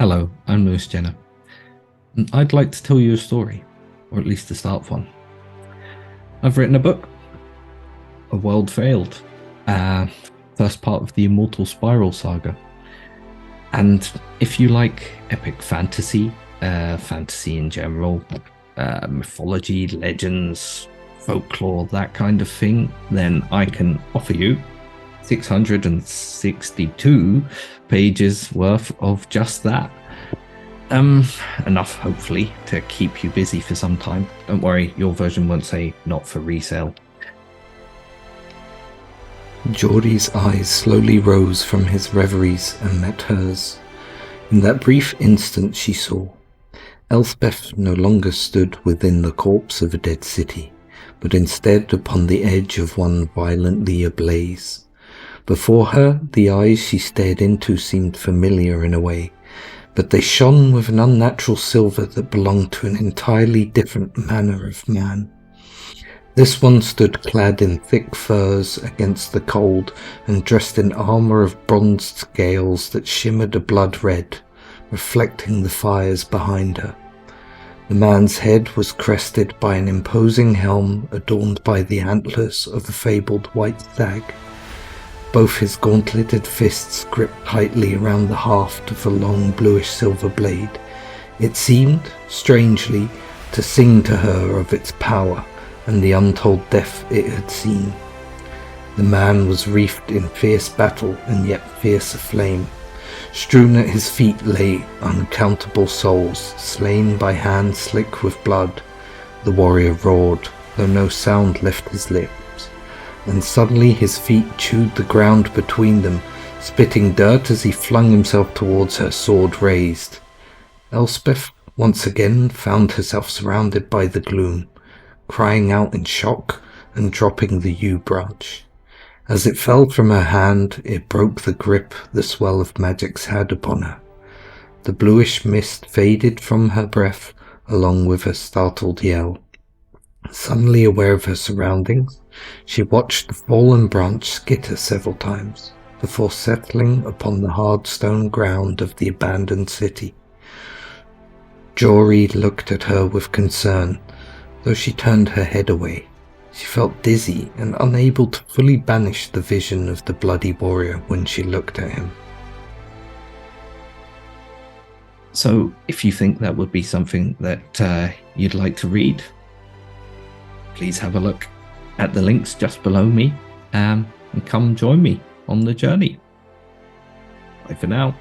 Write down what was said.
Hello, I'm Lewis Jenner, and I'd like to tell you a story, or at least to start one. I've written a book, A World Failed, first part of the Immortal Spiral saga. And if you like epic fantasy, fantasy in general, mythology, legends, folklore, that kind of thing, then I can offer you 662 pages worth of just that. Enough, hopefully, to keep you busy for some time. Don't worry, your version won't say not for resale. Geordie's eyes slowly rose from his reveries and met hers. In that brief instant she saw. Elspeth no longer stood within the corpse of a dead city, but instead upon the edge of one violently ablaze. Before her, the eyes she stared into seemed familiar in a way, but they shone with an unnatural silver that belonged to an entirely different manner of man. This one stood clad in thick furs against the cold and dressed in armour of bronzed scales that shimmered a blood red, reflecting the fires behind her. The man's head was crested by an imposing helm adorned by the antlers of a fabled white stag. Both his gauntleted fists gripped tightly around the haft of a long bluish-silver blade. It seemed, strangely, to sing to her of its power and the untold death it had seen. The man was wreathed in fierce battle and yet fiercer flame. Strewn at his feet lay uncountable souls, slain by hands slick with blood. The warrior roared, though no sound left his lips. And suddenly his feet chewed the ground between them, spitting dirt as he flung himself towards her, sword raised. Elspeth once again found herself surrounded by the gloom, crying out in shock and dropping the yew branch. As it fell from her hand, it broke the grip the swell of magics had upon her. The bluish mist faded from her breath along with her startled yell. Suddenly aware of her surroundings, she watched the fallen branch skitter several times before settling upon the hard stone ground of the abandoned city. Jory looked at her with concern, though she turned her head away. She felt dizzy and unable to fully banish the vision of the bloody warrior when she looked at him. So, if you think that would be something that you'd like to read, please have a look at the links just below me and come join me on the journey. Bye for now.